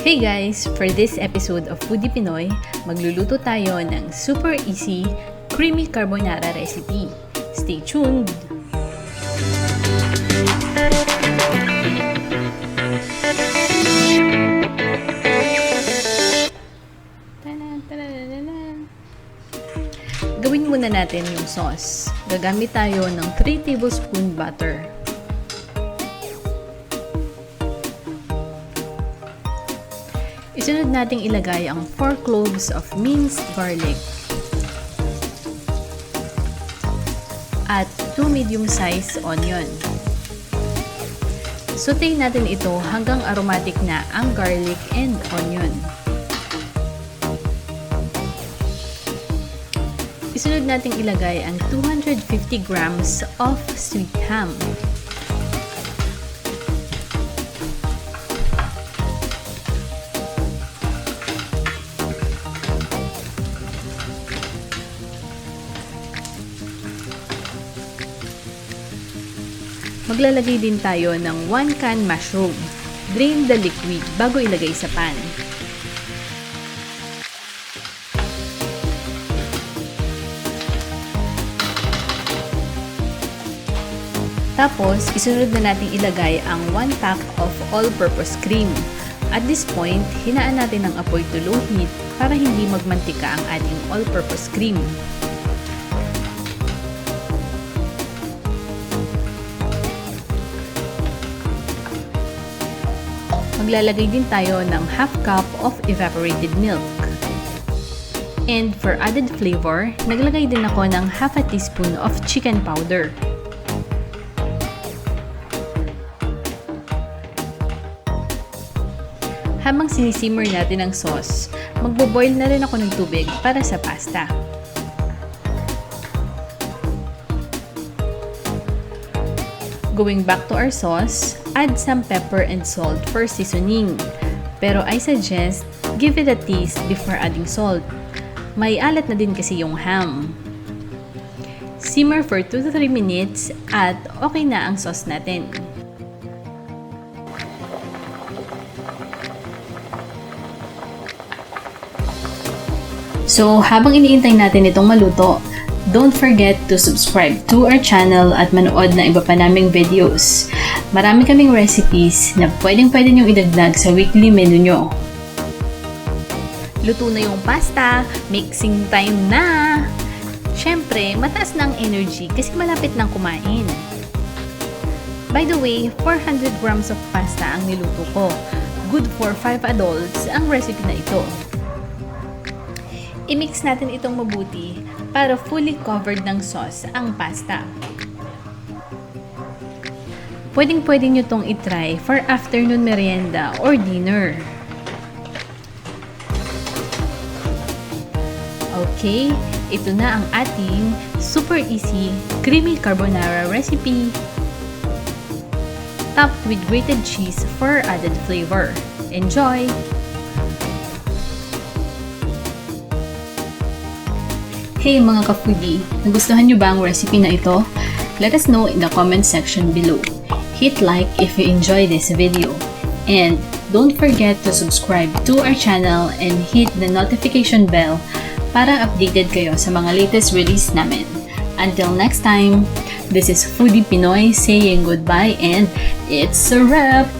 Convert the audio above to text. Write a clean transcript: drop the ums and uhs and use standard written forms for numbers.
Hey guys! For this episode of Foodie Pinoy, magluluto tayo ng super easy creamy carbonara recipe. Stay tuned! Gawin muna natin yung sauce. Gagamit tayo ng 3 tablespoon butter. Isunod nating ilagay ang 4 cloves of minced garlic at 2 medium-sized onion. Sautein natin ito hanggang aromatic na ang garlic and onion. Isunod nating ilagay ang 250 grams of sweet ham. Maglalagay din tayo ng 1 can mushroom. Drain the liquid bago ilagay sa pan. Tapos, isunod na natin ilagay ang 1 pack of all-purpose cream. At this point, hinaan natin ang apoy to low heat para hindi magmantika ang ating all-purpose cream. Maglalagay din tayo ng half cup of evaporated milk. And for added flavor, naglagay din ako ng half a teaspoon of chicken powder. Habang sinisimmer natin ang sauce, magbo-boil na rin ako ng tubig para sa pasta. Going back to our sauce, add some pepper and salt for seasoning. Pero I suggest, give it a taste before adding salt. May alat na din kasi yung ham. Simmer for 2 to 3 minutes at okay na ang sauce natin. So, habang iniintay natin itong maluto, don't forget to subscribe to our channel at manood na iba pa naming videos. Marami kaming recipes na pwedeng-pwede niyong idagdag sa weekly menu nyo. Luto na yung pasta, mixing time na! Siyempre, mataas na ang energy kasi malapit nang kumain. By the way, 400 grams of pasta ang niluto ko. Good for 5 adults ang recipe na ito. I-mix natin itong mabuti para fully covered ng sauce ang pasta. Pwedeng-pwede nyo itong itry for afternoon merienda or dinner. Okay, ito na ang ating super easy creamy carbonara recipe. Topped with grated cheese for added flavor. Enjoy! Hey mga ka-foodie, nagustuhan nyo ba ang recipe na ito? Let us know in the comment section below. Hit like if you enjoy this video. And don't forget to subscribe to our channel and hit the notification bell para updated kayo sa mga latest release namin. Until next time, this is Foodie Pinoy saying goodbye and it's a wrap!